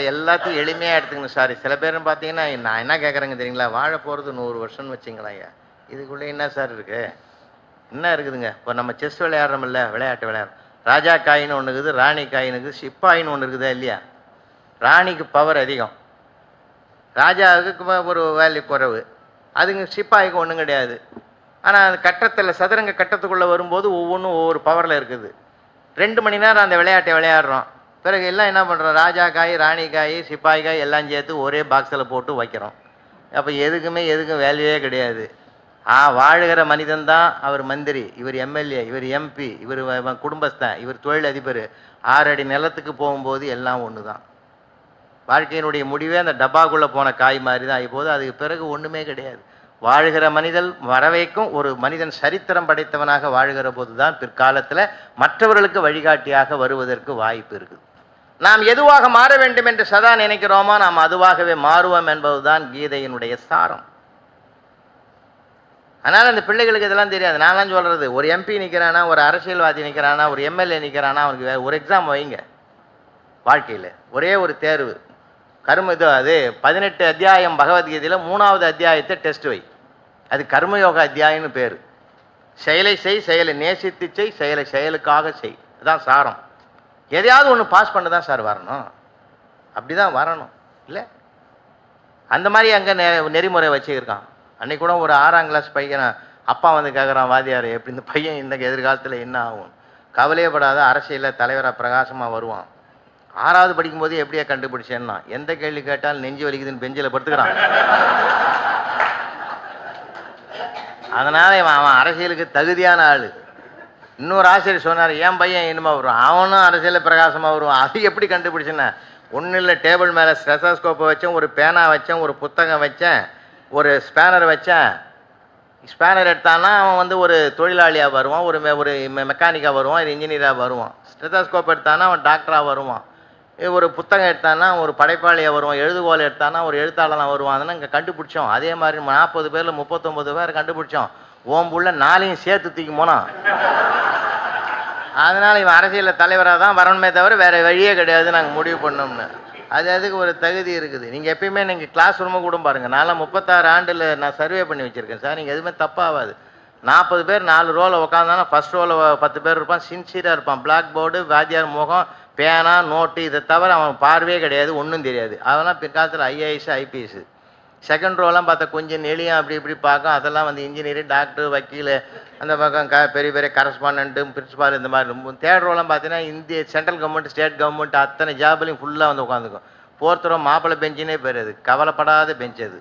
எல்லாத்தையும் எளிமையா எடுத்துக்கணும் சார். சில பேரும் பாத்தீங்கன்னா நான் என்ன கேட்கறேங்க தெரியுங்களா, வாழ போறது 100 வருஷம்னு வச்சுங்களா ஐயா, இதுக்குள்ள என்ன சார் இருக்கு, என்ன இருக்குதுங்க? இப்போ நம்ம செஸ் விளையாடுறோம்ல, விளையாட்டு விளையாடுறோம். ராஜா காயின்னு ஒன்று இருக்குது, ராணி காயின் இருக்குது, சிப்பாயின்னு ஒன்று இருக்குதா இல்லையா? ராணிக்கு பவர் அதிகம், ராஜாவுக்கு ஒரு வேல்யூ குறைவு, அதுங்க சிப்பாய்க்கு ஒன்றும் கிடையாது. ஆனால் அது கட்டத்தில் சதுரங்க கட்டத்துக்குள்ளே வரும்போது ஒவ்வொன்றும் ஒவ்வொரு பவரில் இருக்குது. 2 மணி நேரம் அந்த விளையாட்டை விளையாடுறோம். பிறகு எல்லாம் என்ன பண்ணுறோம், ராஜா காய், ராணி காய், சிப்பாய் காய் எல்லாம் சேர்த்து ஒரே பாக்ஸில் போட்டு வைக்கிறோம். அப்போ எதுக்கும் வேல்யூவே கிடையாது. வாழுகிற மனிதன் தான் அவர் மந்திரி, இவர் எம்எல்ஏ, இவர் எம்பி, இவர் குடும்பஸ்தான், இவர் தொழில் அதிபர். 6 அடி நிலத்துக்கு போகும்போது எல்லாம் ஒன்று தான். வாழ்க்கையினுடைய முடிவே அந்த டப்பாக்குள்ளே போன காய் மாதிரி தான் இப்போது. அதுக்கு பிறகு ஒன்றுமே கிடையாது. வாழுகிற மனிதன் வரவைக்கும் ஒரு மனிதன் சரித்திரம் படைத்தவனாக வாழ்கிற போது தான் பிற்காலத்தில் மற்றவர்களுக்கு வழிகாட்டியாக வருவதற்கு வாய்ப்பு இருக்குது. நாம் எதுவாக மாற வேண்டும் என்று சதா நினைக்கிறோமோ நாம் அதுவாகவே மாறுவோம் என்பதுதான் கீதையினுடைய சாரம். அதனால் அந்த பிள்ளைகளுக்கு இதெல்லாம் தெரியாது. நான்லாம் சொல்கிறது, ஒரு எம்பி நிற்கிறானா, ஒரு அரசியல்வாதி நிற்கிறானா, ஒரு எம்எல்ஏ நிற்கிறானா, அவனுக்கு ஒரு எக்ஸாம் வைங்க. வாழ்க்கையில் ஒரே ஒரு தேர்வு, அது 18 அத்தியாயம் பகவத்கீதையில் 3வது அத்தியாயத்தை டெஸ்ட் வை. அது கர்மயோக அத்தியாயம்னு பேர். செயலை செய், செயலை நேசித்து செய், செயலை செயலுக்காக செய், அதுதான் சாரம். எதையாவது ஒன்று பாஸ் பண்ண தான் சார் வரணும், அப்படி தான் வரணும் இல்லை? அந்த மாதிரி அங்கே நெறிமுறை வச்சுருக்கான். அன்றைக்கி கூட ஒரு 6ஆம் கிளாஸ் பையனை அப்பா வந்து கேட்குறான், வாத்தியார் எப்படி இந்த பையன் இன்றைக்கு எதிர்காலத்தில் என்ன ஆகும்? கவலையப்படாத, அரசியலில் தலைவராக பிரகாசமாக வருவான். 6வது படிக்கும்போது எப்படியா கண்டுபிடிச்சேன்னா, எந்த கேள்வி கேட்டாலும் நெஞ்சு வலிக்குதுன்னு பெஞ்சில் படுத்துக்கிறான். அதனால அவன் அரசியலுக்கு தகுதியான ஆள். இன்னொரு ஆசிரியர் சொன்னார், என் பையன் இனிமே வருவான், அவனும் அரசியலில் பிரகாசமாக வருவான். அது எப்படி கண்டுபிடிச்சேன்னா, ஒன்றும் இல்லை, டேபிள் மேலே ஸ்டெத்தோஸ்கோப்பை வச்சேன், ஒரு பேனா வச்சேன், ஒரு புத்தகம் வச்சேன், ஒரு ஸ்பேனர் வச்சேன். ஸ்பேனர் எடுத்தான்னா அவன் வந்து ஒரு தொழிலாளியாக வருவான், ஒரு மெக்கானிக்காக வருவான், ஒரு இன்ஜினியராக வருவான். ஸ்டெத்தோஸ்கோப் எடுத்தானா அவன் டாக்டராக வருவான். ஒரு புத்தகம் எடுத்தானா ஒரு படைப்பாளியாக வருவான், எழுதுகோல் எடுத்தானா ஒரு எழுத்தாளனாக வருவான். அதனால் இங்கே கண்டுபிடிச்சோம். அதே மாதிரி 40 பேரில் 39 பேர் கண்டுபிடிச்சோம். ஓம்புள்ள 4ஐயும் சேர்த்து தூக்கி போனான். அதனால் இவன் அரசியலில் தலைவராக தான் வரணுமே தவிர வேறு வழியே கிடையாது நாங்கள் முடிவு பண்ணோம்னு. அது அதுக்கு ஒரு தகுதி இருக்குது. நீங்கள் எப்பயுமே நீங்கள் கிளாஸ் ரூமை கூட பாருங்கள். நான்லாம் 36 ஆண்டில் நான் சர்வே பண்ணி வச்சுருக்கேன் சார். நீங்கள் எதுவுமே தப்பாகாது. 40 பேர் 4 ரோவில் உட்காந்தானா ஃபஸ்ட் ரோவில் 10 பேர் இருப்பான், சின்சியராக இருப்பான். பிளாக் போர்டு, வாத்தியார் முகம், பேனா, நோட்டு, இதை தவிர அவன் பார்வையே கிடையாது, ஒன்றும் தெரியாது. அதெல்லாம் பிற்காலத்தில் ஐஏஎஸ், ஐபிஎஸ். செகண்ட் ரோலாம் பார்த்தா கொஞ்சம் நெளியும் அப்படி இப்படி பார்க்கும். அதெல்லாம் வந்து இன்ஜினியர், டாக்டர், வக்கீல், அந்த பக்கம் பெரிய பெரிய கரஸ்பாண்டன்ட்டு, பிரின்சிபால், இந்த மாதிரி. தேர்ட் ரோலாம் பார்த்தீங்கன்னா இந்திய சென்ட்ரல் கவர்மெண்ட், ஸ்டேட் கவர்மெண்ட் அத்தனை ஜாப்லையும் ஃபுல்லாக வந்து உட்காந்துக்கும். 4th ரோ மாப்பிள்ளை பெஞ்சுனே பேர், அது கவலைப்படாத பெஞ்ச் அது.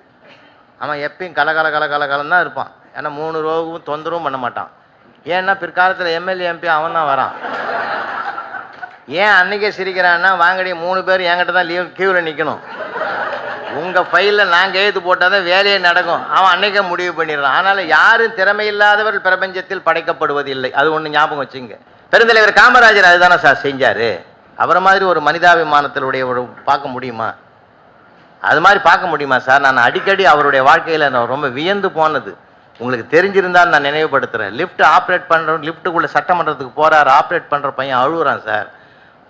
அவன் எப்பயும் கலகலன்னு தான் இருப்பான். ஏன்னா 3 ரோவும் தொந்தரவும் பண்ண மாட்டான். ஏன்னா பிற்காலத்தில் எம்எல்ஏ, எம்பி அவன் தான் வரான். ஏன் அன்றைக்கே சிரிக்கிறான்னா, வாங்கடி 3 பேர் என்கிட்ட தான் கியூவில் நிற்கணும், உங்கள் ஃபைலில் நான் கையெழுத்து போட்டால் தான் வேலையே நடக்கும். அவன் அன்றைக்கே முடிவு பண்ணிடுறான். அதனால் யாரும் திறமையில்லாதவர்கள் பிரபஞ்சத்தில் படைக்கப்படுவதில்லை. அது ஒன்று ஞாபகம் வச்சுங்க. பெருந்தலைவர் காமராஜர் அதுதானே சார் செஞ்சார். அவரை மாதிரி ஒரு மனிதாபிமானத்தினுடைய ஒரு பார்க்க முடியுமா? அது மாதிரி பார்க்க முடியுமா சார்? நான் அடிக்கடி அவருடைய வாழ்க்கையில் நான் ரொம்ப வியந்து போனது. உங்களுக்கு தெரிஞ்சிருந்தால் நான் நினைவுபடுத்துகிறேன். லிஃப்ட் ஆப்ரேட் பண்ணுறோம், லிஃப்ட்டுக்குள்ளே சட்டமன்றத்துக்கு போகிறார், ஆப்ரேட் பண்ணுற பையன் அழுகுறான். சார்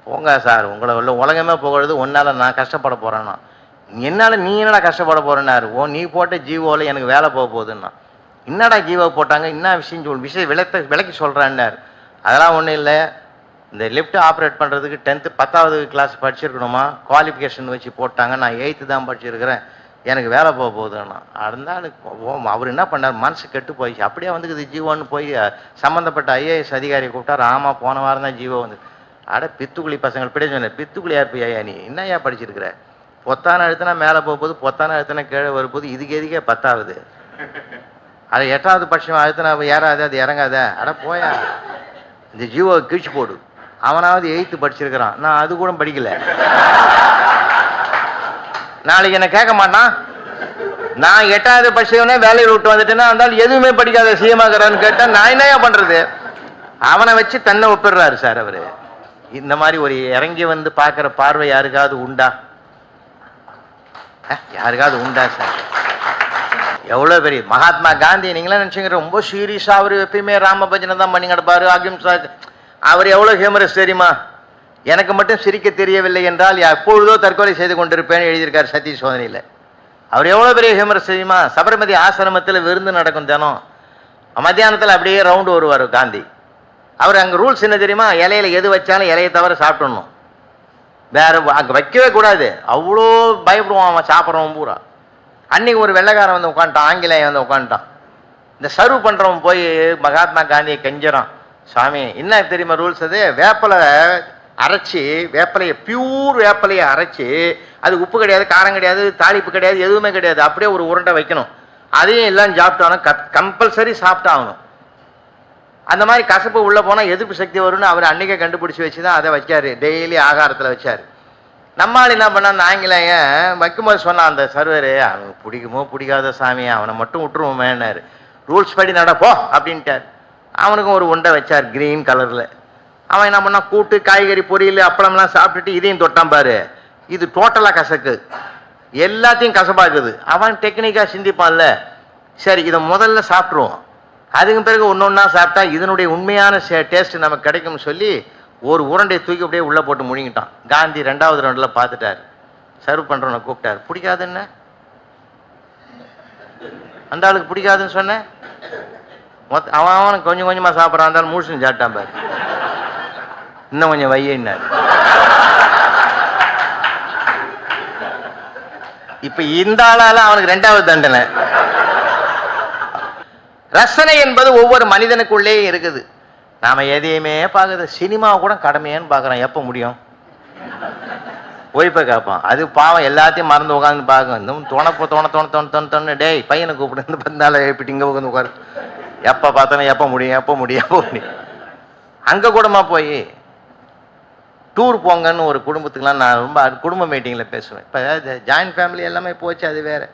போங்க சார், உங்களை உலகமே போகிறது, ஒன்றால் நான் கஷ்டப்பட போகிறேன்னா. என்னால் நீ என்னடா கஷ்டப்பட போகிறேன்னாரு. நீ போட்ட ஜீவோவில் எனக்கு வேலை போக போகுதுன்னா. என்னடா ஜீவோ போட்டாங்க, என்ன விஷயம் விளக்கி சொல்கிறான்னார். அதெல்லாம் ஒன்றும் இல்லை, இந்த லிஃப்ட் ஆப்ரேட் பண்ணுறதுக்கு 10th 10வது கிளாஸ் படிச்சிருக்கணுமா, குவாலிஃபிகேஷன் வச்சு போட்டாங்க. நான் 8th தான் படிச்சிருக்கிறேன், எனக்கு வேலை போக போகுதுன்னா. இருந்தாலும் அவர் என்ன பண்ணார், மனசு கெட்டு போயிடுச்சு. அப்படியே வந்துக்குது ஜீவோன்னு போய் சம்மந்தப்பட்ட ஐஏஎஸ் அதிகாரியை கூப்பிட்டார். ஆமாம், போன வாரம் தான் ஜீவோ வந்து. அட பித்துக்குழி பசங்கள் பிடிச்ச சொன்னேன், பித்துக்குழியா இருப்பியா நீ, என்னையா படிச்சிருக்கிற? பொத்தான எழுத்துனா மேலே போகும்போது, பொத்தான எழுத்துனா கீழே வரும்போது, இதுக்கு எதுக்கே 10வது, அது 8வது பட்சம் அழுத்தினா ஏறாது, அது இறங்காத. அட போயா, இந்த ஜீவோ கிழிச்சு போடு. அவனாவது 8th படிச்சிருக்கிறான், நான் அது கூட படிக்கல. நாளைக்கு என்ன கேட்க மாட்டான். நான் 8வது படிச்சவனே வேலையை விட்டு வந்துட்டேன்னா, இருந்தாலும் எதுவுமே படிக்காத சிஎமாக்குறான்னு கேட்டால் நான் என்னையா பண்றது? அவனை வச்சு தன்னை ஒப்பிடுறாரு சார் அவரு. இந்த மாதிரி ஒரு இறங்கி வந்து பார்க்குற பார்வை யாருக்காவது உண்டா? யாருக்காவது உண்டா சார்? எவ்வளோ பெரிய மகாத்மா காந்தி நீங்களே நினச்சிங்க ரொம்ப சீரியஸாக அவர் எப்பயுமே ராம பஜனை தான் பண்ணி கிடப்பாரு, அகிம்சா. அவர் எவ்வளோ ஹியூமரஸ் தெரியுமா? எனக்கு மட்டும் சிரிக்க தெரியவில்லை என்றால் எப்பொழுதோ தற்கொலை செய்து கொண்டிருப்பேன்னு எழுதியிருக்காரு சதீஷ் சோதனையில். அவர் எவ்வளோ பெரிய ஹியூமரஸ் தெரியுமா? சபர்மதி ஆசிரமத்தில் விருந்து நடக்கும் தினம், மத்தியானத்தில் அப்படியே ரவுண்டு வருவார் காந்தி. அவர் அங்கே ரூல்ஸ் என்ன தெரியுமா? இலையில எது வச்சாலும் இலையை தவிர சாப்பிடணும், வேற அங்கே வைக்கவே கூடாது. அவ்வளோ பயப்படுவான் அவன் சாப்பிட்றவன் பூரா. அன்னைக்கு ஒரு வெள்ளைக்காரன் வந்து உட்காந்துட்டான், ஆங்கிலேயன் வந்து உட்காந்துட்டான். இந்த சர்வ் பண்ணுறவன் போய் மகாத்மா காந்தியை கெஞ்சிறான், சாமி என்ன தெரியுமா ரூல்ஸ்? அது வேப்பலை அரைச்சி, வேப்பலையை பியூர் வேப்பலையை அரைச்சி, அது உப்பு கிடையாது, காரம் கிடையாது, தாளிப்பு கிடையாது, எதுவுமே கிடையாது, அப்படியே ஒரு உருண்டை வைக்கணும். அதையும் எல்லாம் சாப்பிட்டாலும் கம்பல்சரி சாப்பிட்டாகணும். அந்த மாதிரி கசப்பு உள்ளே போனால் எதிர்ப்பு சக்தி வரும்னு அவர் அன்றைக்கே கண்டுபிடிச்சி வச்சு தான் அதை வச்சார், டெய்லி ஆகாரத்தில் வச்சார். நம்மால் என்ன பண்ணால் அந்த ஆங்கிலேயன் வைக்கும்போது சொன்னான் அந்த சர்வர், அவனுக்கு பிடிக்குமோ பிடிக்காத சாமி, அவனை மட்டும் விட்டுருவோமேன்னாரு. ரூல்ஸ் படி நடப்போ அப்படின்ட்டார். அவனுக்கும் ஒரு உண்டை வச்சார் கிரீன் கலரில். அவன் என்ன பண்ணால் கூட்டு காய்கறி பொரியல் அப்பளம்லாம் சாப்பிட்டுட்டு இதையும் தொட்டான் பாரு, இது டோட்டலாக கசக்கு, எல்லாத்தையும் கசப்பாக்குது. அவன் டெக்னிக்காக சிந்திப்பான்ல, சரி இதை முதல்ல சாப்பிட்ருவோம், அதுக்கு பிறகு ஒன்று ஒன்றா சாப்பிட்டா இதனுடைய உண்மையான டேஸ்ட் நமக்கு கிடைக்கும்னு சொல்லி ஒரு உருண்டையை தூக்கி அப்படியே உள்ளே போட்டு முழுங்கிட்டான். காந்தி 2வது ரவுண்டில் பார்த்துட்டார், சர்வ் பண்ணுறவனை கூப்பிட்டார், பிடிக்காதுன்னு அந்த ஆளுக்கு பிடிக்காதுன்னு சொன்னேன். அவன் கொஞ்சம் கொஞ்சமாக சாப்பிட்றான், இருந்தாலும் முழுசுன்னு சாப்பிட்டான் பாரு, இன்னும் கொஞ்சம் வையினார். இப்ப இந்த ஆளால அவனுக்கு 2வது தண்டனை. ரசனை என்பது ஒவ்வொரு மனிதனுக்குள்ளே இருக்குது. நாம எதையுமே பார்க்குறது, சினிமாவை கூட கடமையான்னு பார்க்குறோம், எப்போ முடியும்? ஒய்ஃபை கேட்பான், அது பாவம் எல்லாத்தையும் மறந்து உட்காந்து பார்க்கும். இன்னும் தோண டேய் பையனை கூப்பிடு, 10 நாள் எழுப்பிட்டு இங்கே உட்காந்து உட்காரு, எப்போ பார்த்தாலும் எப்போ முடியும் எப்போ முடியும். அங்கே கூடமா போய் டூர் போங்கன்னு ஒரு குடும்பத்துக்குலாம் நான் ரொம்ப குடும்ப மீட்டிங்கில் பேசுவேன். இப்போ ஜாயின்ட் ஃபேமிலி எல்லாமே போச்சு, அது வேறு.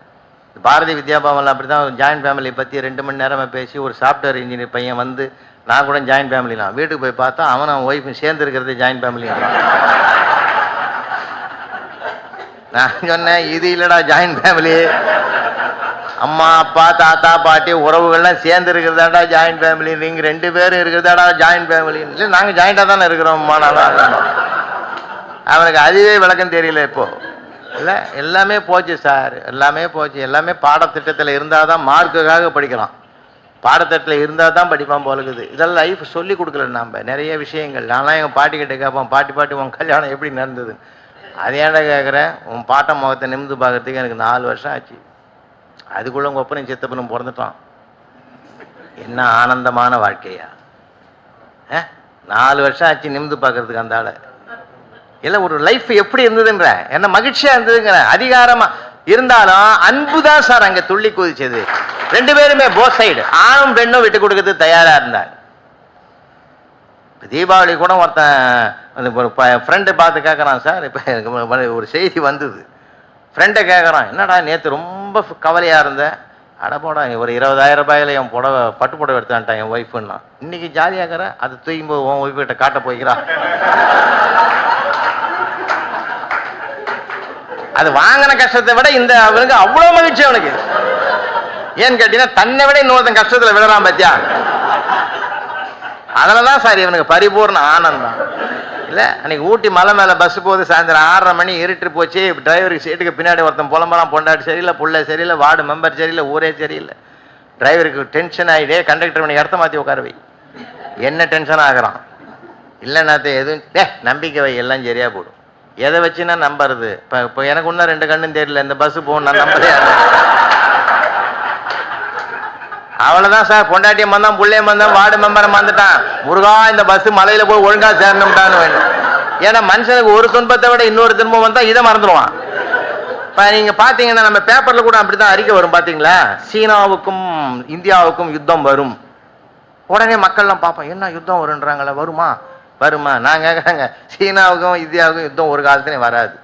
பாரதி வித்யாபவனில் அப்படி தான் ஜாயின்ட் ஃபேமிலி பற்றி 2 மணி நேரமாக பேசி, ஒரு சாஃப்ட்வேர் இன்ஜினியர் பையன் வந்து, நான் கூட ஜாயின்ட் ஃபேமிலிலாம், வீட்டுக்கு போய் பார்த்தா அவன் ஒய்ஃபும் சேர்ந்து இருக்கிறது ஜாயின்ட் ஃபேமிலி. நான் சொன்னேன், இது இல்லைடா ஜாயின்ட் ஃபேமிலி, அம்மா அப்பா தாத்தா பாட்டி உறவுகள்லாம் சேர்ந்து இருக்கிறதாடா ஜாயின்ட் ஃபேமிலி, நீங்கள் 2 பேரும் இருக்கிறதாடா ஜாயின்ட் ஃபேமிலி. இல்லை நாங்கள் ஜாயிண்டாக தானே இருக்கிறோம்மா. அவனுக்கு அதுவே விளக்கம் தெரியல இப்போ. இல்லை எல்லாமே போச்சு சார், எல்லாமே போச்சு. எல்லாமே பாடத்திட்டத்தில் இருந்தால் தான் மார்க்குக்காக படிக்கிறான், பாடத்திட்டத்தில் இருந்தால் தான் படிப்பான் போலுக்குது. இதெல்லாம் லைஃப் சொல்லி கொடுக்கல நம்ம நிறைய விஷயங்கள். நான்லாம் எங்கள் பாட்டிக்கிட்ட கேட்பேன், பாட்டி உன் கல்யாணம் எப்படி நடந்தது? அது ஏன்டா கேட்குறேன், உன் பாட்ட முகத்தை நிமிந்து பார்க்கறதுக்கு எனக்கு 4 வருஷம் ஆச்சு. அதுக்குள்ள உங்கள் ஒப்பனும் சித்தப்பனும் பிறந்துட்டான். என்ன ஆனந்தமான வாழ்க்கையா? 4 வருஷம் ஆச்சு நிமிந்து பார்க்கறதுக்கு அந்த ஆளை. இல்லை ஒரு லைஃப் எப்படி இருந்ததுன்ற, என்ன மகிழ்ச்சியா இருந்ததுங்கிற. அதிகாரமா இருந்தாலும் அன்பு தான் சார் அங்கே துள்ளி குதிச்சது. 2 பேருமே போத் சைடு, ஆணும் பெண்ணும் விட்டு கொடுக்கறது தயாரா இருந்தாங்க. தீபாவளி கூட ஒருத்தன் ஒரு ஃப்ரெண்டை பார்த்து கேட்குறான், சார் இப்போ ஒரு செய்தி வந்தது, ஃப்ரெண்டை கேட்குறான், என்னடா நேற்று ரொம்ப கவலையாக இருந்தேன். அடப்போடா ஒரு 20,000 ரூபாயில் என் புடவை பட்டு புடவை எடுத்தான்ட்டான் என் ஒய்ஃபுன்னா. இன்னைக்கு ஜாலியாகிற அதை தூக்கும்போது உன் ஒய்ஃபு கிட்ட காட்ட போய்க்கிறான். அது வாங்கின கஷ்டத்தை விட இந்த அவனுக்கு அவ்வளோ மகிழ்ச்சி அவனுக்கு. ஏன்னு கேட்டீங்கன்னா தன்னை விட இன்னொருத்தன் கஷ்டத்தில் விடலாம் பத்தியா. அதனாலதான் சார் இவனுக்கு பரிபூர்ண ஆனந்தம். இல்லை அன்னைக்கு ஊட்டி மலை மேலே பஸ் போகுது, சாயந்தரம் 6:30 மணி இருட்டு போச்சு. டிரைவருக்கு சீட்டுக்கு பின்னாடி ஒருத்தன் புலம்பெல்லாம், பொண்டாட்டி சரியில்லை, புள்ள சரியில்லை, வார்டு மெம்பர் சரியில்லை, ஊரே சரியில்லை. டிரைவருக்கு டென்ஷன் ஆகிடே, கண்டக்டர் மணிக்கு இடத்த மாற்றி உட்கார வை. என்ன டென்ஷன் ஆகிறான்? இல்லைன்னாத்த எதுவும் நம்பிக்கை வை, எல்லாம் சரியாக போடும். எதை வச்சுன்னா நம்புறது? இப்போ எனக்கு இன்னும் 2 கண்ணும் தெரியல, இந்த பஸ்ஸு போகும் நான் நம்பதே. அவ்வளோதான் சார், பொண்டாட்டியம் வந்தான், புள்ளையம் வந்தான், வார்டு மெம்பரை வந்துட்டான், முருகா இந்த பஸ் மலையில போய் ஒழுங்கா சேரணும்டான்னு வேணும். ஏன்னா மனுஷனுக்கு ஒரு துன்பத்தை விட இன்னொரு துன்பம் வந்தா இதை மறந்துடுவான். இப்போ நீங்க பாத்தீங்கன்னா நம்ம பேப்பர்ல கூட அப்படிதான் அறிக்கை வரும் பாத்தீங்களா, சீனாவுக்கும் இந்தியாவுக்கும் யுத்தம் வரும். உடனே மக்கள்லாம் பார்ப்போம், என்ன யுத்தம் வருன்றாங்களா, வருமா வருமா? நான் கேட்குறாங்க, சீனாவுக்கும் இந்தியாவுக்கும் யுத்தம் ஒரு காலத்துலேயும் வராது,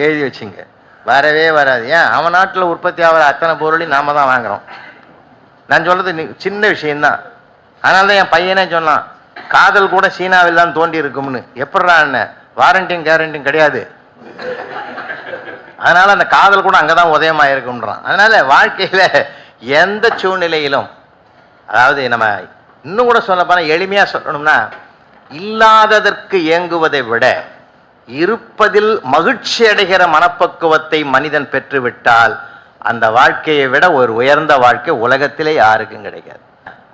எழுதி வச்சுங்க, வரவே வராது. ஏன்? அவன் நாட்டில் உற்பத்தி ஆகிற அத்தனை பொருளையும் நாம தான் வாங்குறோம். நான் சொல்றது சின்ன விஷயம்தான். அதனால தான் என் பையனே சொன்னான், காதல் கூட சீனாவில் தான் தோண்டி இருக்கும்னு. எப்படா என்ன வாரண்டியும் கேரண்டியும் கிடையாது, அதனால அந்த காதல் கூட அங்கதான் உதயமாயிருக்குன்றான். அதனால வாழ்க்கையில எந்த சூழ்நிலையிலும், அதாவது நம்ம இன்னும் கூட சொல்ல போனா எளிமையா சொல்லணும்னா, இல்லாததற்கு ஏங்குவதை விட இருப்பதில் மகிழ்ச்சி அடைகிற மனப்பக்குவத்தை மனிதன் பெற்றுவிட்டால் அந்த வாழ்க்கையை விட ஒரு உயர்ந்த வாழ்க்கை உலகத்திலே யாருக்கும் கிடைக்காது.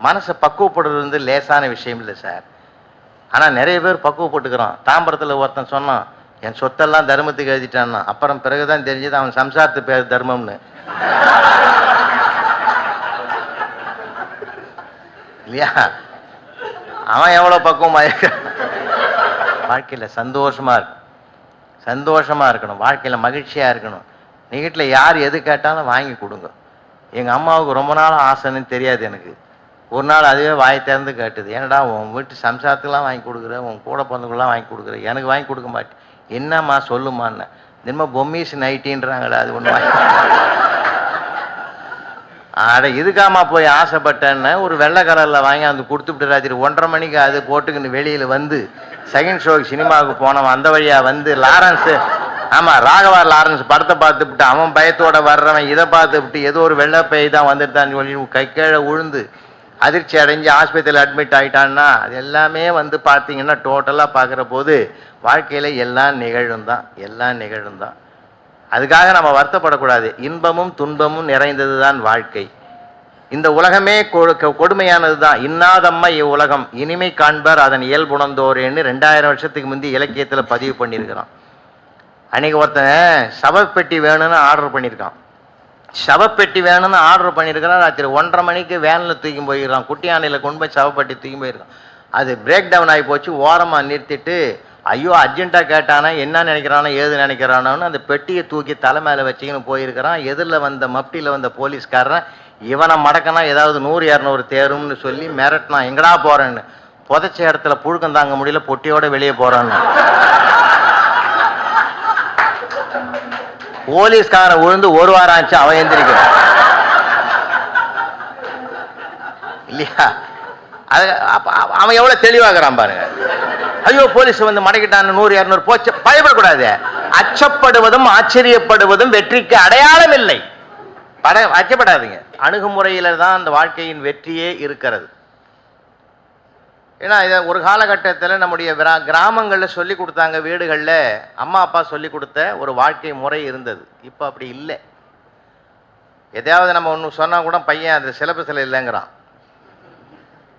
மனசை பக்குவப்படுறது லேசான விஷயம் இல்லை சார். ஆனா நிறைய பேர் பக்குவப்பட்டுக்கிறான். தாம்பரத்தில் ஒருத்தன் சொன்னான், என் சொத்தெல்லாம் தர்மத்துக்கு எழுதிட்டான்னா. அப்புறம் பிறகுதான் தெரிஞ்சது அவன் சம்சாரத்து பேர் தர்மம்னு. இல்லையா? அவன் எவ்வளவு பக்குவமா இருக்க. வாழ்க்கையில சந்தோஷமா இருக்கணும், வாழ்க்கையில மகிழ்ச்சியா இருக்கணும். நீ வீட்டில் யார் எது கேட்டாலும் வாங்கி கொடுங்க. எங்க அம்மாவுக்கு ரொம்ப நாள் ஆசைன்னு தெரியாது எனக்கு. ஒரு நாள் அதுவே வாய் திறந்து கேட்டுது, ஏன்னடா உன் வீட்டு சம்சாரத்துக்கெல்லாம் வாங்கி கொடுக்குற, உன் கூட பிறந்தவங்களாம் வாங்கி கொடுக்குற, எனக்கு வாங்கி கொடுக்க மாட்டேன். என்னம்மா சொல்லுமான்னு. நிம்ம பொம்மிஸ் நைட்டின்றாங்களா, அது ஒன்று வாங்கி. அட இதுக்காமா போய் ஆசைப்பட்டேன்னு ஒரு வெள்ளை கலரில் வாங்கி அந்த கொடுத்துட்டு ராத்திரி 1:30 மணிக்கு அது போட்டுக்கின்னு வெளியில் வந்து செகண்ட் ஷோக்கு சினிமாவுக்கு போனவன் அந்த வழியாக வந்து லாரன்ஸு, ஆமாம் ராகவா லாரன்ஸ் படத்தை பார்த்துவிட்டு அவன் பயத்தோட வர்றவன் இதை பார்த்துவிட்டு ஏதோ ஒரு வெள்ளை பை தான் வந்துட்டான்னு சொல்லி கை கீழே உழுந்து அதிர்ச்சி அடைஞ்சு ஆஸ்பத்திரியில் அட்மிட் ஆகிட்டான்னா அது எல்லாமே வந்து பார்த்தீங்கன்னா டோட்டலாக பார்க்குற போது வாழ்க்கையில் எல்லாம் நிகழும் தான். அதுக்காக நம்ம வருத்தப்படக்கூடாது. இன்பமும் துன்பமும் நிறைந்தது தான் வாழ்க்கை. இந்த உலகமே கொடுமையானது தான். இன்னாதம்மா இவ்வுலகம் இனிமை காண்பார் அதன் இயல்புணர்ந்தோரேன்னு 2000 வருஷத்துக்கு முந்தி இலக்கியத்தில் பதிவு பண்ணியிருக்கிறான். அன்னைக்கு ஒருத்தன் சவப்பெட்டி வேணும்னு ஆர்டர் பண்ணியிருக்கான். ராத்திரி 1:30 மணிக்கு வேனில் தூக்கி போயிருக்கான். குட்டி யானையில் கொண்டு போய் சவப்பெட்டி தூக்கி போயிருக்கான். அது பிரேக் டவுன் ஆகி போச்சு. ஓரமாக நிறுத்திட்டு ஐயோ அர்ஜென்ட்டாக கேட்டானா, என்ன நினைக்கிறானோ ஏது நினைக்கிறானோன்னு அந்த பெட்டியை தூக்கி தலை மேலே வச்சுக்கின்னு போயிருக்கிறான். எதிரில் வந்த மப்டியில் வந்த போலீஸ்காரன் இவனை மடக்கனா ஏதாவது 100-200 தேரும்னு சொல்லி மிரட்டினான். எங்கடா போறேன்னு. புதைச்ச இடத்துல புழுக்கம் தாங்க முடியல, பொட்டியோட வெளியே போறான்னு. போலீஸ்காரன் விழுந்து 1 வாரம் ஆச்சு, அவன் எந்திரிக்க இல்லையா? அது அவன் எவ்வளவு தெளிவாகிறான் பாருங்க. ஐயோ போலீஸ் வந்து மடக்கிட்டான்னு 100-200 போச்சு. பயப்படக்கூடாது. அச்சப்படுவதும் ஆச்சரியப்படுவதும் வெற்றிக்கு அடையாளம் இல்லை. அச்சப்படாதீங்க. அணுகுமுறையில தான் அந்த வாழ்க்கையின் வெற்றியே இருக்கிறது. ஏன்னா இதை ஒரு காலகட்டத்தில் நம்முடைய கிராமங்களில் சொல்லி கொடுத்தாங்க, வீடுகளில் அம்மா அப்பா சொல்லி கொடுத்த ஒரு வாழ்க்கை முறை இருந்தது. இப்போ அப்படி இல்லை. எதையாவது நம்ம ஒன்று சொன்னால் கூட பையன் அது சிலபஸில் இல்லைங்கிறான்.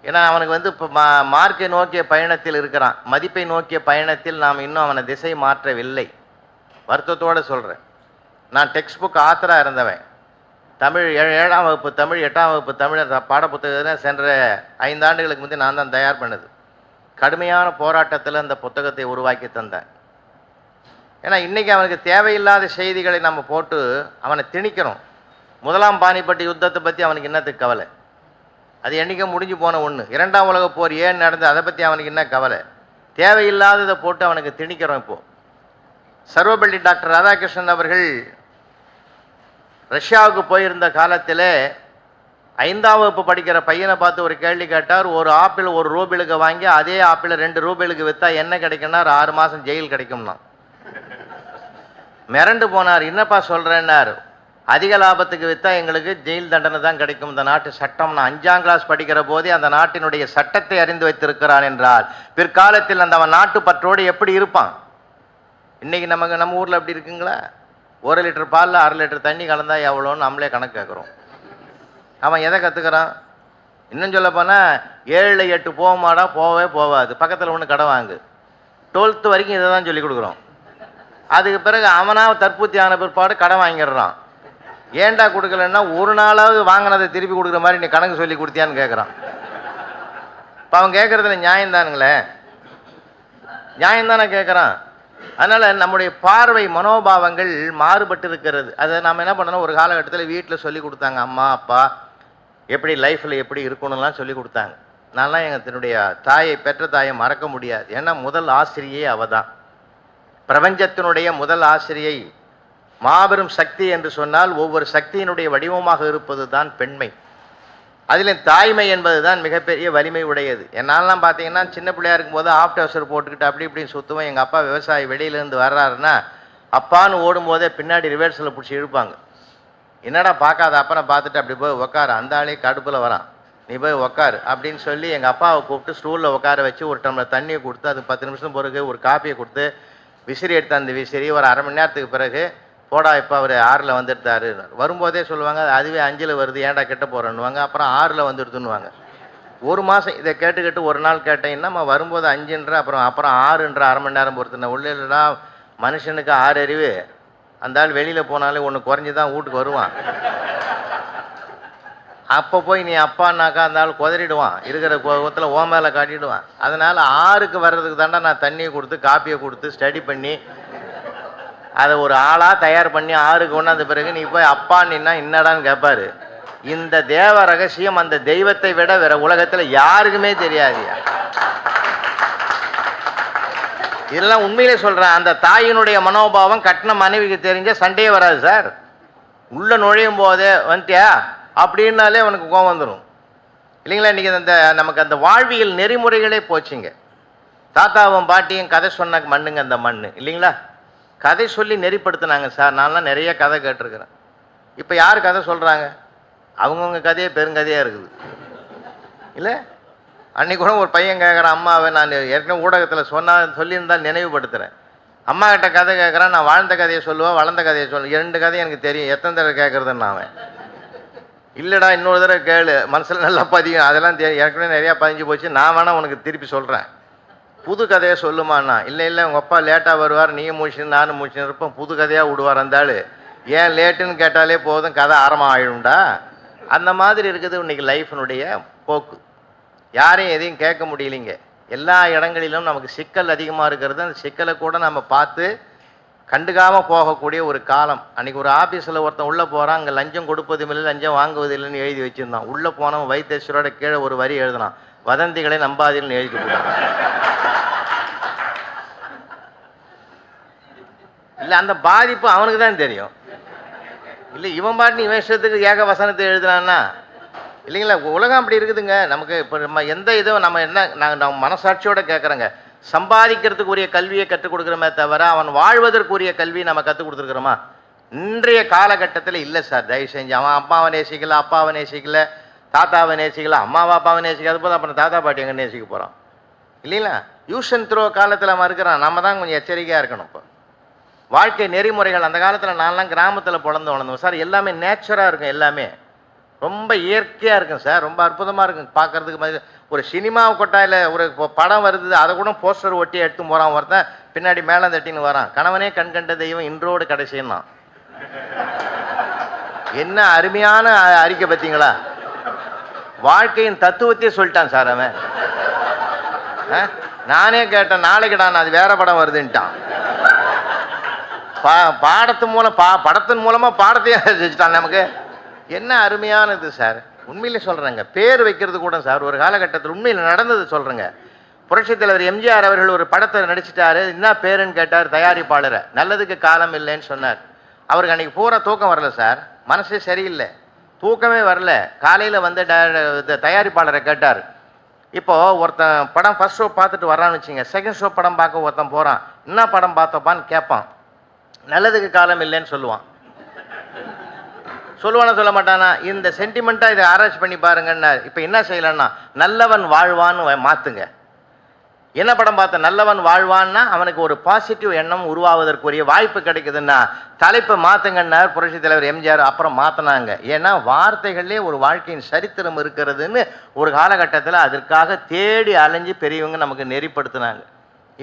ஏன்னா அவனுக்கு வந்து இப்போ மார்க்கை நோக்கிய பயணத்தில் இருக்கிறான். மதிப்பை நோக்கிய பயணத்தில் நாம் இன்னும் அவனை திசை மாற்றவில்லை. வருத்தத்தோடு சொல்கிறேன். நான் டெக்ஸ்ட் புக் ஆத்தராக இருந்தவன். தமிழ் 7ஆம் வகுப்பு தமிழ் 8ஆம் வகுப்பு தமிழ் பாடப்புத்தகத்தில் சென்ற 5 ஆண்டுகளுக்கு முந்தைய நான் தான் தயார் பண்ணது. கடுமையான போராட்டத்தில் அந்த புத்தகத்தை உருவாக்கி தந்தேன். ஏன்னா இன்றைக்கி அவனுக்கு தேவையில்லாத செய்திகளை நம்ம போட்டு அவனை திணிக்கிறோம். 1ஆம் பானிபட்டு யுத்தத்தை பற்றி அவனுக்கு என்னத்துக்கு கவலை? அது என்றைக்கும் முடிஞ்சு போன ஒன்று. 2ஆம் உலக போர் ஏன் நடந்து அதை பற்றி அவனுக்கு என்ன கவலை? தேவையில்லாததை போட்டு அவனுக்கு திணிக்கிறோம். இப்போது சர்வப்பள்ளி டாக்டர் ராதாகிருஷ்ணன் அவர்கள் ரஷ்யாவுக்கு போயிருந்த காலத்தில் 5ஆம் வகுப்பு படிக்கிற பையனை பார்த்து ஒரு கேள்வி கேட்டார். ஒரு ஆப்பிள் 1 ரூபாய்க்கு வாங்கி அதே ஆப்பிள் 2 ரூபாய்க்கு விற்றா என்ன கிடைக்கும்னா 6 மாதம் ஜெயில் கிடைக்கும்னா. மிரண்டு போனார். என்னப்பா சொல்கிறேன்னார். அதிக லாபத்துக்கு விற்றா எங்களுக்கு ஜெயில் தண்டனை தான் கிடைக்கும். இந்த நாட்டு சட்டம். நான் 5ஆம் கிளாஸ் படிக்கிற போதே அந்த நாட்டினுடைய சட்டத்தை அறிந்து வைத்திருக்கிறான் என்றால் பிற்காலத்தில் அந்த நாட்டு பற்றோடு எப்படி இருப்பான்? இன்னைக்கு நம்ம ஊரில் எப்படி இருக்குங்களா? 1 லிட்டர் பாலில் 1/2 லிட்டர் தண்ணி கலந்தா எவ்வளோன்னு நம்மளே கணக்கு கேட்குறோம். அவன் எதை கற்றுக்கிறான்? இன்னும் சொல்ல போனால் 7 8 போகமாடா, போகவே போகாது. பக்கத்தில் ஒன்று கடை வாங்கு. 12th வரைக்கும் இதை தான் சொல்லி கொடுக்குறோம். அதுக்கு பிறகு அவனாக தற்பூர்த்தி ஆன பிற்பாடு கடை வாங்கிடுறான். ஏன்டா கொடுக்கலன்னா ஒரு நாளாவது வாங்கினதை திருப்பி கொடுக்குற மாதிரி நீ கணக்கு சொல்லி கொடுத்தியான்னு கேட்குறான். இப்போ அவன் கேட்குறதுல நியாயம்தானுங்களே, நியாயம்தானே கேட்குறான். அதனால் நம்முடைய பார்வை மனோபாவங்கள் மாறுபட்டு இருக்கிறது. அதை நாம் என்ன பண்ணணும், ஒரு காலகட்டத்தில் வீட்டில் சொல்லி கொடுத்தாங்க. அம்மா அப்பா எப்படி லைஃப்பில் எப்படி இருக்கணும்லாம் சொல்லி கொடுத்தாங்க. நான்லாம் தன்னுடைய தாயை, பெற்ற தாயை மறக்க முடியாது. ஏன்னா முதல் ஆசிரியை அவ தான். பிரபஞ்சத்தினுடைய முதல் ஆசிரியை. மாபெரும் சக்தி என்று சொன்னால் ஒவ்வொரு சக்தியினுடைய வடிவமாக இருப்பது தான் பெண்மை. அதில் தாய்மை என்பது தான் மிகப்பெரிய வலிமை உடையது. என்னாலாம் பார்த்தீங்கன்னா சின்ன பிள்ளையா இருக்கும்போது ஆஃப்டர் அவசர் போட்டுக்கிட்டு அப்படி இப்படின்னு சுற்றுவேன். எங்கள் அப்பா விவசாயி வெளியிலேருந்து வர்றாருன்னா அப்பான்னு ஓடும்போதே பின்னாடி ரிவர்ஸில் பிடிச்சி இழுப்பாங்க. என்னடா பார்க்காத அப்பனை பார்த்துட்டு அப்படி போய் உட்காரு, அந்த ஆளே கடுப்பில் வரான், நீ போய் உட்காரு அப்படின்னு சொல்லி எங்கள் அப்பாவை கூப்பிட்டு ஸ்டூலில் உட்கார வச்சு ஒரு டம்ளர் தண்ணியை கொடுத்து அது 10 நிமிஷம் பிறகு ஒரு காப்பியை கொடுத்து விசிறி எடுத்து அந்த விசிறி ஒரு அரை மணி நேரத்துக்கு பிறகு போடா இப்போ அவர் 6ல் வந்துடுத்தாரு. வரும்போதே சொல்லுவாங்க அதுவே 5ல் வருது ஏன்டா கிட்ட போகிறேன்னுவாங்க. அப்புறம் 6ல் வந்துடுதுன்னுவாங்க. ஒரு மாதம் இதை கேட்டுக்கிட்டு ஒரு நாள் கேட்டீங்கன்னா நம்ம வரும்போது 5ன்ற அப்புறம் 6ன்ற அரை மணி நேரம் பொறுத்துன உள்ள இல்லைனா மனுஷனுக்கு 6 அறிவு. அந்த ஆள் வெளியில் போனாலே ஒன்று குறைஞ்சி தான் வீட்டுக்கு வருவான். அப்போ போய் நீ அப்பான்னாக்கா அந்த ஆள் குதறிடுவான், இருக்கிற கோபத்தில் ஓ மேலே காட்டிடுவான். அதனால் 6க்கு வர்றதுக்கு தாண்டா நான் தண்ணியை கொடுத்து காப்பியை கொடுத்து ஸ்டடி பண்ணி அதை ஒரு ஆளாக தயார் பண்ணி 6க்கு கொண்டாந்த பிறகு நீ போய் அப்பான்னா என்னடான்னு கேட்பாரு. இந்த தேவ ரகசியம் அந்த தெய்வத்தை விட வேற உலகத்தில் யாருக்குமே தெரியாதியா. இதெல்லாம் உண்மையிலே சொல்கிறேன். அந்த தாயினுடைய மனோபாவம் கட்டின மனைவிக்கு தெரிஞ்ச சண்டையே வராது சார். உள்ள நுழையும் போதே வந்துட்டியா அப்படின்னாலே அவனுக்கு கோவம் வந்துடும் இல்லைங்களா. இன்றைக்கி அந்த நமக்கு அந்த வாழ்வியல் நெறிமுறைகளே போச்சுங்க. தாத்தாவும் பாட்டியும் கதை சொன்ன மண்ணுங்க அந்த மண் இல்லைங்களா. கதை சொல்லி நெறிப்படுத்தினாங்க சார். நான்லாம் நிறைய கதை கேட்டிருக்கிறேன். இப்போ யார் கதை சொல்கிறாங்க? அவங்கவுங்க கதையே பெருங்கதையாக இருக்குது இல்லை. அன்றைக்கி கூட ஒரு பையன் கேட்குறான் அம்மாவை, நான் ஏற்கனவே ஊடகத்தில் சொல்லியிருந்தால் நினைவுபடுத்துகிறேன். அம்மா கிட்ட கதை கேட்குறான், நான் வாழ்ந்த கதையை சொல்லுவேன் வளர்ந்த கதையை சொல்லுவேன். 2 கதையும் எனக்கு தெரியும், எத்தனை தடவை கேட்குறதுன்னு அவன். இல்லைடா இன்னொரு தடவை கேளு, மனசில் நல்லா பதியும், அதெல்லாம் ஏற்கனவே நிறையா பதிஞ்சு போச்சு, நான் வேணால் உனக்கு திருப்பி சொல்கிறேன், புது கதையை சொல்லுமாண்ணா. இல்லை உங்கள் அப்பா லேட்டாக வருவார், நீயும் முடிச்சுன்னு நானும் முடிச்சுன்னு இருப்போம், புது கதையாக விடுவார். அந்தாள் ஏன் லேட்டுன்னு கேட்டாலே போதும், கதை ஆரம்பம் ஆகிடும்டா. அந்த மாதிரி இருக்குது இன்றைக்கி லைஃபினுடைய போக்கு. யாரையும் எதையும் கேட்க முடியலைங்க. எல்லா இடங்களிலும் நமக்கு சிக்கல் அதிகமாக இருக்கிறது. அந்த சிக்கலை கூட நம்ம பார்த்து கண்டுக்காமல் போகக்கூடிய ஒரு காலம். அன்றைக்கி ஒரு ஆஃபீஸில் ஒருத்தன் உள்ளே போகிறான், அங்கே லஞ்சம் கொடுப்பதும் இல்லை லஞ்சம் வாங்குவதில்லைன்னு எழுதி வச்சுருந்தான். உள்ளே போனவன் வைத்தேஸ்வரோட கீழே ஒரு வரி எழுதினான், வதந்திகளை நம்பாதீர்கள்னு எழுதி போட்டான். இல்லை அந்த பாதிப்பு அவனுக்கு தான் தெரியும். இல்லை இவன் பாட்டு இவன் இஷ்டத்துக்கு ஏக வசனத்தை எழுதுனான்னா இல்லைங்களா. உலகம் அப்படி இருக்குதுங்க. நமக்கு இப்போ நம்ம எந்த இதுவும் நம்ம என்ன நம்ம மனசாட்சியோடு கேட்குறோங்க. சம்பாதிக்கிறதுக்குரிய கல்வியை கற்றுக் கொடுக்குறோமே தவிர அவன் வாழ்வதற்குரிய கல்வியை நம்ம கற்றுக் கொடுத்துருக்குறோமா? இன்றைய காலகட்டத்தில் இல்லை சார். தயவு செஞ்சு அவன் அம்மாவை நேசிக்கல, அப்பாவை நேசிக்கல, தாத்தாவை நேசிக்கல, அம்மாவை அப்பாவை நேசிக்காத போது அப்புறம் தாத்தா பாட்டி எங்கே நேசிக்க போகிறான் இல்லைங்களா. யூஸ் அண்ட் த்ரோ காலத்தில் அவன் இருக்கிறான். நம்ம தான் கொஞ்சம் எச்சரிக்கையாக இருக்கணும். இப்போ வாழ்க்கை நெறிமுறைகள் அந்த காலத்தில் நான்லாம் கிராமத்தில் வளர்ந்தோம் சார். எல்லாமே நேச்சுராக இருக்கும், எல்லாமே ரொம்ப இயற்கையாக இருக்கும் சார். ரொம்ப அற்புதமாக இருக்கும் பார்க்குறதுக்கு. மாதிரி ஒரு சினிமா கொட்டாயில் ஒரு படம் வருது, அதை கூட போஸ்டர் ஒட்டி எடுத்து போகிறான் ஒருத்தன், பின்னாடி மேலே தட்டின்னு வரான், கணவனே கண் கண்ட தெய்வம் இன்றோடு கடைசின்னா. என்ன அருமையான அறிக்கை பார்த்தீங்களா. வாழ்க்கையின் தத்துவத்தையே சொல்லிட்டான் சார் அவன். நானே கேட்டேன், நாளைக்குடா நான் அது வேற படம் வருதுன்ட்டான். பாடத்து மூலம் படத்தின் மூலமாக பாடத்தையே செஞ்சுட்டான் நமக்கு. என்ன அருமையானது சார். உண்மையிலே சொல்கிறேங்க. பேர் வைக்கிறது கூட சார் ஒரு காலகட்டத்தில் உண்மையில் நடந்தது சொல்கிறேங்க. புரட்சித் தலைவர் எம்ஜிஆர் அவர்கள் ஒரு படத்தை நடிச்சிட்டாரு. என்ன பேருன்னு கேட்டார் தயாரிப்பாளரை. நல்லதுக்கு காலம் இல்லைன்னு சொன்னார். அவருக்கு அன்றைக்கி பூரா தூக்கம் வரல சார். மனசே சரியில்லை, தூக்கமே வரல. காலையில் வந்து தயாரிப்பாளரை கேட்டார். இப்போது ஒருத்தன் படம் ஃபர்ஸ்ட் ஷோ பார்த்துட்டு வரான்னு வச்சுங்க, செகண்ட் ஷோ படம் பார்க்க ஒருத்தன் போகிறான். என்ன படம் பார்த்தப்பான்னு கேட்பான். நல்லதுக்கு காலம் இல்லைன்னு சொல்லுவான். சொல்லுவானா சொல்ல மாட்டானா? இந்த சென்டிமெண்ட்டாக இதை ஆராய்ச்சி பண்ணி பாருங்கன்னா இப்போ என்ன செய்யலான்னா நல்லவன் வாழ்வான்னு மாற்றுங்க. என்ன படம் பார்த்த நல்லவன் வாழ்வான்னா அவனுக்கு ஒரு பாசிட்டிவ் எண்ணம் உருவாவதற்குரிய வாய்ப்பு கிடைக்குதுன்னா தலைப்பை மாற்றுங்கன்னார் புரட்சி தலைவர் எம்ஜிஆர். அப்புறம் மாற்றினாங்க. ஏன்னா வார்த்தைகளே ஒரு வாழ்க்கையின் சரித்திரம் இருக்கிறதுன்னு ஒரு காலகட்டத்தில் அதற்காக தேடி அலைஞ்சு பெரியவங்க நமக்கு நெறிப்படுத்தினாங்க.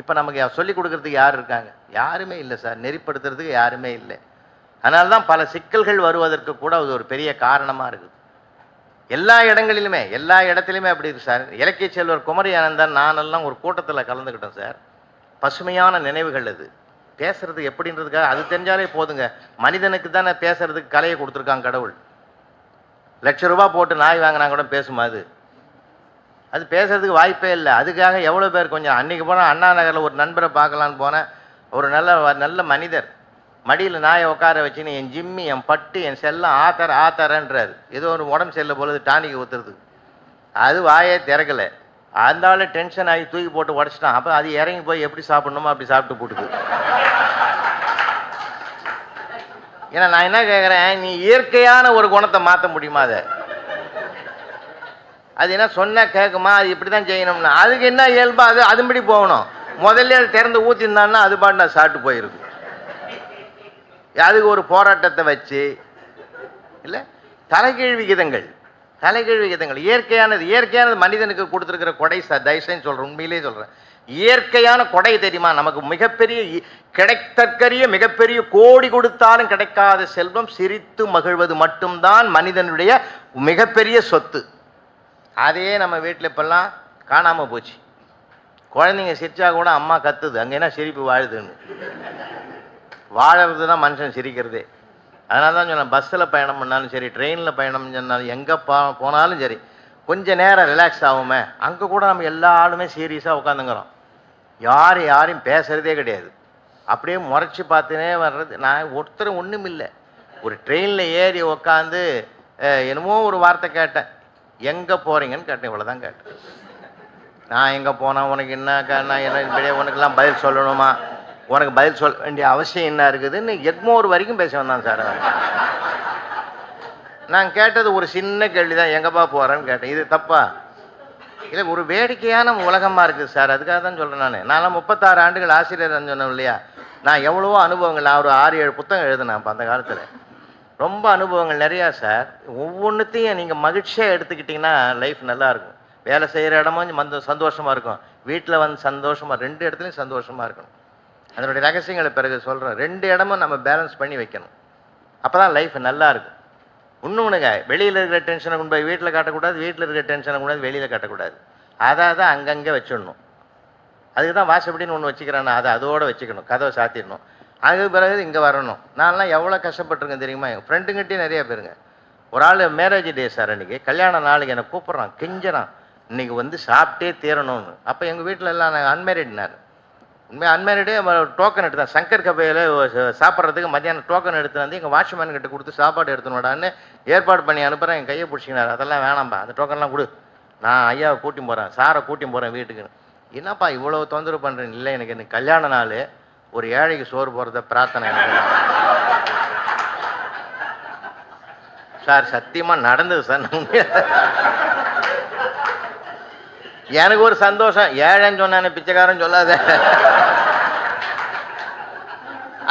இப்போ நமக்கு சொல்லிக் கொடுக்கறதுக்கு யார் இருக்காங்க? யாருமே இல்லை சார். நெறிப்படுத்துறதுக்கு யாருமே இல்லை. அதனால தான் பல சிக்கல்கள் வருவதற்கு கூட அது ஒரு பெரிய காரணமாக இருக்குது. எல்லா இடங்களிலுமே எல்லா இடத்துலையுமே அப்படி இருக்கு சார். இலக்கிய செல்வர் குமரி ஆனந்தன் நானெல்லாம் ஒரு கூட்டத்தில் கலந்துக்கிட்டோம் சார். பசுமையான நினைவுகள் அது. பேசுறது எப்படின்றதுக்காக அது தெரிஞ்சாலே போதுங்க. மனிதனுக்கு தானே பேசுறதுக்கு கலையை கொடுத்துருக்காங்க கடவுள். ₹1,00,000 போட்டு நாய் வாங்கினா கூட பேசுமா? அது பேசுறதுக்கு வாய்ப்பே இல்லை. அதுக்காக எவ்வளோ பேர் கொஞ்சம் அன்றைக்கி போனால் அண்ணா நகரில் ஒரு நண்பரை பார்க்கலான்னு போனேன். ஒரு நல்ல மனிதர் மடியில் நாயை உட்கார வச்சுன்னு என் ஜிம்மி என் பட்டு என் செல்லம் ஆத்தரன்றார். ஏதோ ஒரு உடம்பு செல்ல பொழுது டானிக்கு ஊற்றுறது. அது வாயே திறக்கலை. அந்த ஆள் டென்ஷன் ஆகி தூக்கி போட்டு உடச்சிட்டான். அப்போ அது இறங்கி போய் எப்படி சாப்பிட்ணுமோ அப்படி சாப்பிட்டு போட்டுது. ஏன்னா நான் என்ன கேட்குறேன், நீ இயற்கையான ஒரு குணத்தை மாற்ற முடியுமா? அது என்ன சொன்னால் கேட்குமா? அது இப்படி தான் செய்யணும்னா அதுக்கு என்ன இயல்பா அது அதுபடி போகணும். முதல்ல அது திறந்து ஊற்றிருந்தான்னா அது பாட்டு நான் சாப்பிட்டு போயிருக்கு. அதுக்கு ஒரு போராட்டத்தை வச்சு இல்லை, தலைகீழ் விகிதங்கள் இயற்கையானது மனிதனுக்கு கொடுத்துருக்கிற கொடை சார். தயவுசெய்து சொல்கிறேன், உண்மையிலே சொல்கிறேன், இயற்கையான கொடை தெரியுமா? நமக்கு மிகப்பெரிய கிடைத்தற்கரிய மிகப்பெரிய கோடி கொடுத்தாலும் கிடைக்காத செல்வம் சிரித்து மகிழ்வது மட்டும்தான் மனிதனுடைய மிகப்பெரிய சொத்து. அதே நம்ம வீட்டில் இப்பெல்லாம் காணாமல் போச்சு. குழந்தைங்க சிரிச்சா கூட அம்மா கத்துது, அங்கே என்ன சிரிப்பு வாழுதுன்னு. வாழறது தான் மனுஷன் சிரிக்கிறதே. அதனால தான் சொன்னேன், பஸ்ஸில் பயணம் பண்ணாலும் சரி, ட்ரெயினில் பயணம் பண்ணாலும், எங்கே போனாலும் சரி, கொஞ்சம் நேரம் ரிலாக்ஸ் ஆகுமே. அங்கே கூட நம்ம எல்லா ஆளுமே சீரியஸாக உட்காந்துங்கிறோம். யாரையும் பேசுகிறதே கிடையாது. அப்படியே முறைச்சி பார்த்துனே வர்றது. நான் ஒருத்தரும் ஒன்றும் இல்லை. ஒரு ட்ரெயினில் ஏறி உக்காந்து என்னமோ ஒரு வார்த்தை கேட்டேன், எங்கே போகிறீங்கன்னு கேட்டேன். இவ்வளோதான் கேட்டேன். நான் எங்கே போனால் உனக்கு என்ன இப்படியே உனக்கெல்லாம் பதில் சொல்லணுமா? உனக்கு பதில் சொல்ல வேண்டிய அவசியம் என்ன இருக்குதுன்னு எக்மோர் வரைக்கும் பேச வந்தான் சார். நான் கேட்டது ஒரு சின்ன கேள்வி தான், எங்கப்பா போகிறேன்னு கேட்டேன். இது தப்பா இல்லை? ஒரு வேடிக்கையான உலகமாக இருக்குது சார். அதுக்காக தான் சொல்கிறேன். நான்லாம் 36 ஆண்டுகள் ஆசிரியர் சொன்னேன் இல்லையா? நான் எவ்வளவோ அனுபவங்கள், நான் ஒரு 6-7 புத்தகம் எழுதினேன் அப்போ அந்த காலத்தில். ரொம்ப அனுபவங்கள் நிறையா சார். ஒவ்வொன்றுத்தையும் நீங்கள் மகிழ்ச்சியாக எடுத்துக்கிட்டிங்கன்னா லைஃப் நல்லாயிருக்கும். வேலை செய்கிற இடமும் சந்தோஷமாக இருக்கும், வீட்டில் வந்து சந்தோஷமாக, 2 இடத்துலையும் சந்தோஷமாக இருக்கணும். அதனுடைய ரகசியங்களை பிறகு சொல்கிறேன். 2 இடமும் நம்ம பேலன்ஸ் பண்ணி வைக்கணும். அப்போ தான் லைஃப் நல்லா இருக்கும். இன்னொன்றுங்க, வெளியில் இருக்கிற டென்ஷனை கொண்டு போய் வீட்டில் காட்டக்கூடாது, வீட்டில் இருக்கிற டென்ஷனை கொண்டு போய் வெளியில் காட்டக்கூடாது. அதை தான் அங்கங்கே வச்சிடணும். அதுக்கு தான் வாசப்படின்னு ஒன்று வச்சுக்கிறேன்னா அதை அதோடு வச்சுக்கணும், கதவை சாத்திடணும். அதுக்கு பிறகு இங்கே வரணும். நான்லாம் எவ்வளோ கஷ்டப்பட்டுருக்கேன் தெரியுமா? என் ஃப்ரெண்டுங்கிட்டையும் நிறைய பேருங்க. ஒரு ஆள் மேரேஜ் டே சார், அன்றைக்கி கல்யாண நாளைக்கு என்னை கூப்பிட்றான், கெஞ்சுறான், இன்றைக்கி வந்து சாப்பிட்டே தீரணும்னு. அப்போ எங்கள் வீட்டில் எல்லாம் நாங்கள் அன்மேரிட்னார். உண்மையாக அன்மேரிடே டோக்கன் எடுத்தான். சங்கர் கபையில் சாப்பிட்றதுக்கு மத்தியானம் டோக்கன் எடுத்து வந்து எங்கள் வாட்ச்மேன் கிட்ட கொடுத்து சாப்பாடு எடுத்துனோடான்னு ஏற்பாடு பண்ணி அனுப்புகிறேன். என் கையை பிடிச்சிக்கினார். அதெல்லாம் வேணாம்பா, அந்த டோக்கன்லாம் கொடு, நான் ஐயாவை கூட்டின்னு போகிறேன், சாரை கூட்டின்னு போகிறேன் வீட்டுக்குன்னு. என்னப்பா இவ்வளோ தொந்தரவு பண்ணுறேன்? இல்லை, எனக்கு கல்யாண நாள், ஒரு ஏழைக்கு சோறு போகிறத பிரார்த்தனை எனக்கு சார். சத்தியமாக நடந்தது சார். எனக்கு ஒரு சந்தோஷம், ஏழைன்னு சொன்ன பிச்சைக்காரன் சொல்லாத.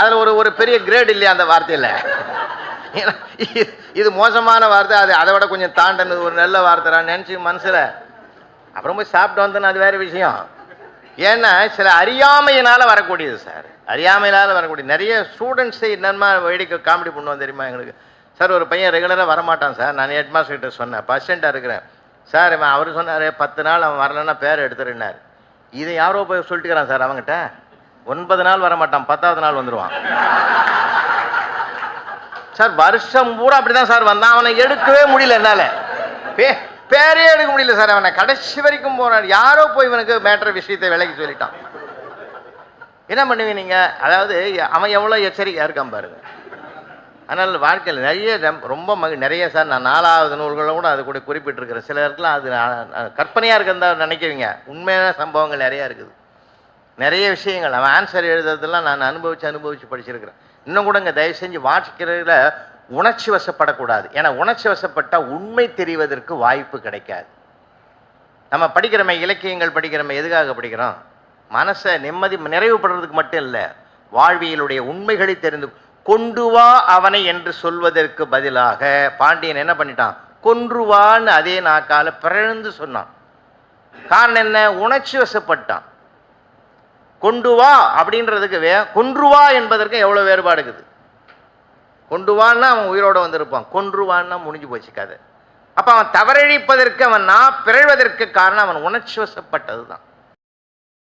அதில் ஒரு பெரிய கிரேட் இல்லையா அந்த வார்த்தையில்? இது மோசமான வார்த்தை, அது அதை விட கொஞ்சம் தாண்டனது ஒரு நல்ல வார்த்தை நினச்சி மனசில். அப்புறம் போய் சாப்பிட்டு வந்தேன்னு அது வேறு விஷயம். ஏன்னா சில அறியாமையினால் வரக்கூடியது சார். அறியாமையினால் வரக்கூடிய நிறைய ஸ்டூடெண்ட்ஸை என்னமா வேடிக்கை காமெடி பண்ணுவோம் தெரியுமா எங்களுக்கு? சார் ஒரு பையன் ரெகுலராக வரமாட்டான் சார். நான் ஹெட்மாஸ்டர் கிட்ட சொன்னேன், பர்சென்ட்டாக இருக்கிறேன் சார். அவர் சொன்னார் 10 நாள் அவன் வரலன்னா பேர் எடுத்துருன்னார். இதை யாரோ போய் சொல்லிட்டுக்கிறான் சார் அவங்ககிட்ட. 9 நாள் வரமாட்டான், 10ஆவது நாள் வந்துடுவான் சார். வருஷம் பூரா அப்படிதான் சார் வந்தான். அவனை எடுக்கவே முடியல, என்னால் பேரே எடுக்க முடியல சார். அவனை கடைசி வரைக்கும் போனார். யாரோ போய் இவனுக்கு மேட்டர் விஷயத்தை விலைக்கு சொல்லிட்டான். என்ன பண்ணுவீங்க நீங்கள்? அதாவது அவன் எவ்வளோ எச்சரிக்கையாக இருக்கான் பாருங்க. அதனால் வாழ்க்கையில் நிறைய ரொம்ப நிறைய சார். நான் 4வது நூல்களை கூட அது கூட குறிப்பிட்டிருக்கிறேன். சில இடத்துல அது கற்பனையாக இருக்கிறதா நினைக்கிறீங்க, உண்மையான சம்பவங்கள் நிறையா இருக்குது. நிறைய விஷயங்கள் அவன் ஆன்சர் எழுதுறதெல்லாம் நான் அனுபவித்து படிச்சிருக்கிறேன். இன்னும் கூட இங்கே தயவு செஞ்சு வாசிக்கிறதுல உணர்ச்சி வசப்படக்கூடாது. ஏன்னா உணர்ச்சி வசப்பட்டால் உண்மை தெரிவதற்கு வாய்ப்பு கிடைக்காது. நம்ம படிக்கிறோமே, இலக்கியங்கள் படிக்கிறோமே, எதுக்காக படிக்கிறோம்? மனசை நிறைவுபடுறதுக்கு மட்டும் இல்லை, வாழ்வியலுடைய உண்மைகளை தெரிந்து கொண்டு வா அவனை என்று சொல்வதற்கு பதிலாக பாண்டியன் என்ன பண்ணிட்டான்? கொன்றுவான்னு அதே நாக்கால பிறழ்ந்து சொன்னான். காரணம் என்ன? உணர்ச்சி வசப்பட்டான். கொண்டு வா அப்படின்றதுக்கு கொன்றுவா என்பதற்கு எவ்வளோ வேறுபாடு இருக்குது. கொண்டுவான்னா அவன் உயிரோடு வந்திருப்பான், கொன்றுவான்னா முடிஞ்சு போச்சு கதை. அப்போ அவன் தவறழிப்பதற்கு, அவன் பிறழ்வதற்கு காரணம் அவன் உணர்ச்சி வசப்பட்டது தான்.